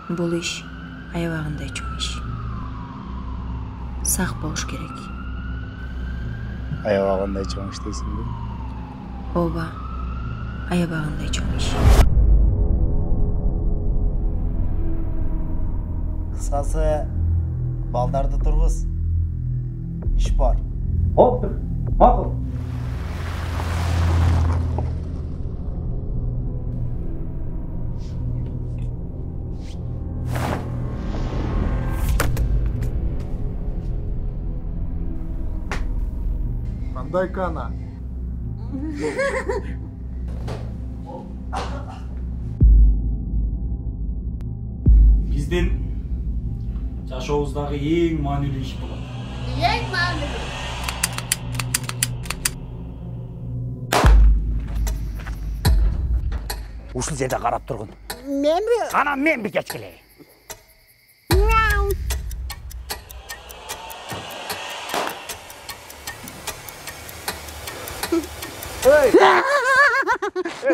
Бул иш аябагандай чоң иш. Сак болуш керек. Аябагандай чоң иш дейсиңби? Ооба, аябагандай чоң иш. Кыскасы, балдарды тургуз. Иш бар. Хоптур, макул. Кандай кана? Биздин жашообуздагы эң маанилүү иш болот. Ең маанилүү. Ушул жерде карап тургун. Менби? Анан мен бекеч келейин.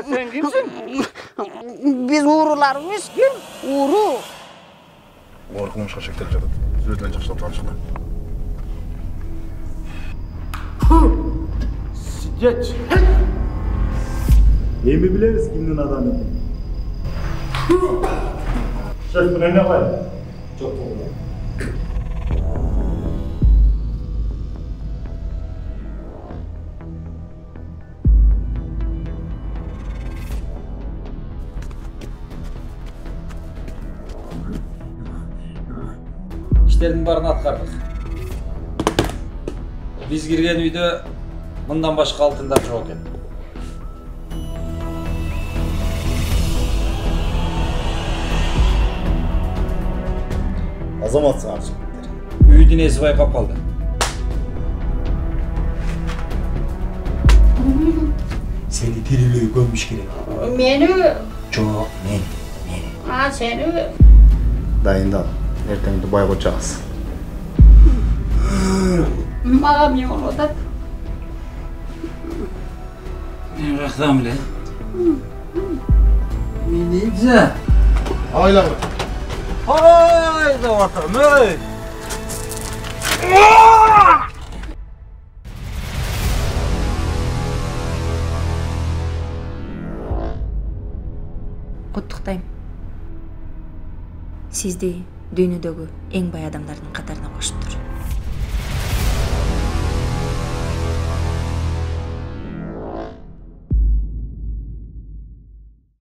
Sen kimsin? Biz uğrularımız kim? Uğru. Korkunç'a şekilde жатат. Сөзүнөн жакшылап таанышкан. Сидеть. Эми билебиз кимдин адамы экенин. Шеф, мен эмне кылайын? Жок болду. İşlerin баарын аткардык. Биз кирген үйдө мындан башка алтындар жок экен. Азамат сага жигиттер. Үйдүн эси байкап калды. Seni tiriyle gömmüş gerek. Meni? Çok men. Ha seni? Дайындал. Эртең Дубай кочабыз. Мага эмне болуп атат? Ne bıraktım bile. Milice. Ayla. Haydi bakalım. Hey. Куттуктайм. Сизди дүйнөдөгү эң бай адамдардын катарына кошуптур.